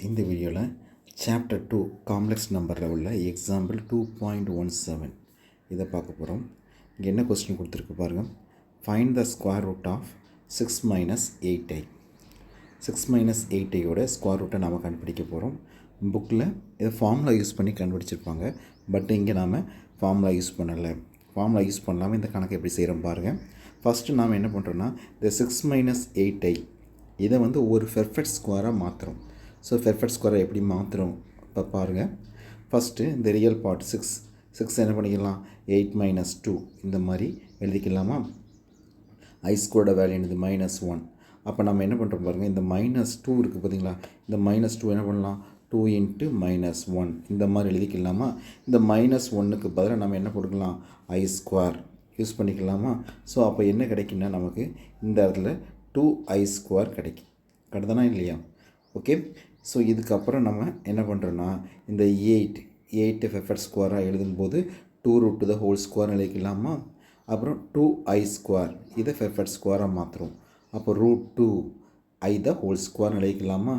இந்த வீடியோவில் chapter 2 complex நம்பரில் உள்ள எக்ஸாம்பிள் 2.17 இதை பார்க்க போகிறோம். இங்கே என்ன கொஸ்டின் கொடுத்துருக்கு பாருங்கள். Find the square root of 6 minus 8i. 6 minus 8iயோட ஸ்கொயர் ரூட்டை நாம் கண்டுபிடிக்க போகிறோம். புக்கில் இதை ஃபார்முலா யூஸ் பண்ணி கண்டுபிடிச்சிருப்பாங்க. பட் இங்கே நாம் ஃபார்முலா யூஸ் பண்ணலை. ஃபார்முலா யூஸ் பண்ணாமல் இந்த கணக்கு எப்படி செய்கிறோம் பாருங்கள். ஃபஸ்ட்டு நாம் என்ன பண்ணுறோன்னா, இந்த 6 மைனஸ் 8i இதை ஒரு பெர்ஃபெக்ட் ஸ்கொயராக மாற்றுறோம். ஸோ பெர்ஃபெக்ட் ஸ்கொயரை எப்படி மாற்றுறோம் இப்போ பாருங்கள். ஃபஸ்ட்டு இந்த ரியல் பார்ட் 6 என்ன பண்ணிக்கலாம், 8 மைனஸ் 2 இந்த மாதிரி எழுதிக்கலாமா. ஐ ஸ்கொயரோட வேல்யூ என்னது -1. அப்போ நம்ம என்ன பண்ணுறோம் பாருங்கள், இந்த -2 இருக்குது பார்த்தீங்களா, இந்த -2 என்ன பண்ணலாம், 2 × -1 இந்த மாதிரி எழுதிக்கலாமா. இந்த -1க்கு பதிலாக நம்ம என்ன கொடுக்கலாம், ஐ ஸ்கொயர் யூஸ் பண்ணிக்கலாமா. ஸோ அப்போ என்ன கிடைக்குன்னா நமக்கு இந்த இடத்துல 2i ஸ்கொயர் கிடைக்குதானா இல்லையா. ஓகே. ஸோ இதுக்கப்புறம் நம்ம என்ன பண்ணுறோன்னா, இந்த 8 பெர்ஃபெக்ட் ஸ்கொயராக எழுதும்போது 2√2 எழுதிக்கலாமா. அப்புறம் 2i ஸ்கொயர் இதை பெர்ஃபெக்ட் ஸ்கொயராக மாற்றுறோம். அப்போ √2i எழுதிக்கலாமா.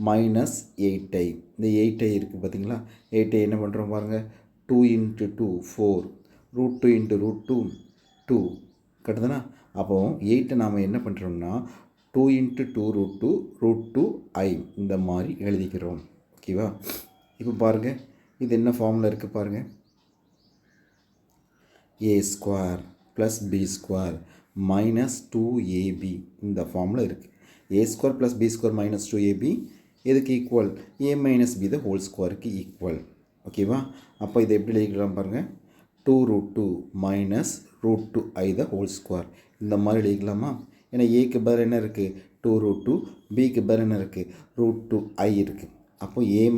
-8i இந்த 8i இருக்குது பார்த்தீங்களா, 8i என்ன பண்ணுறோம் பாருங்கள், 2 × 2 4 √2 × √2 2 கட்டுதுன்னா. அப்போது 8 நாம் என்ன பண்ணுறோம்னா 2 × 2 √2i இந்த மாதிரி எழுதிக்கிறோம். ஓகேவா. இப்போ பாருங்கள், இது என்ன ஃபார்முலா இருக்குது பாருங்கள். a² + b² -2ab இந்த ஃபார்முலா இருக்குது. a² + b² -2ab எதுக்கு ஈக்குவல், a - b க்கு ஈக்குவல். ஓகேவா. அப்போ இதை எப்படி எழுதிக்கலாம் பாருங்கள், 2√2 -√2i² இந்த மாதிரி எழுதிக்கலாமா. ஏன்னா ஏக்கு பதில் என்ன இருக்குது, 2√2, பிக்கு பதில் என்ன இருக்குது, √2i இருக்குது. அப்போ a - b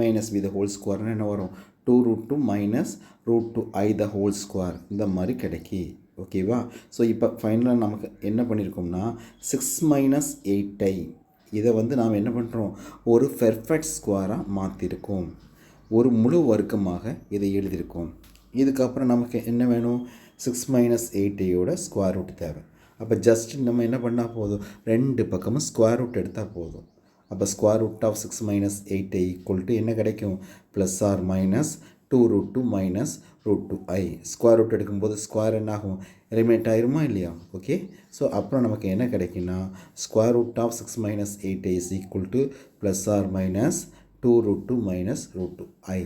என்ன வரும், 2√2 -√2i² இந்த மாதிரி கிடைக்கி. ஓகேவா. ஸோ இப்போ ஃபைனலாக நமக்கு என்ன பண்ணியிருக்கோம்னா, 6 மைனஸ் 8i இதை நாம் என்ன பண்ணுறோம், ஒரு பெர்ஃபெக்ட் ஸ்கொயராக மாற்றிருக்கோம். ஒரு முழு வர்க்கமாக இதை எழுதியிருக்கோம். இதுக்கப்புறம் நமக்கு என்ன வேணும், 6 மைனஸ் 8iயோட ஸ்கொயர் ரூட் தேவை. அப்போ ஜஸ்ட் நம்ம என்ன பண்ணால் போதும், ரெண்டு பக்கமும் ஸ்கொயர் ரூட் எடுத்தால் போதும். அப்போ square root of 6 minus 8i என்ன கிடைக்கும், +or -2√2 -√2i. ஸ்கொயர் ரூட் எடுக்கும்போது ஸ்கொயர் என்ன ஆகும், எலிமினேட் ஆயிருமா இல்லையா. ஓகே. ஸோ அப்புறம் நமக்கு என்ன கிடைக்குன்னா, square root of 6 minus 8i +or -2√2 -√2i.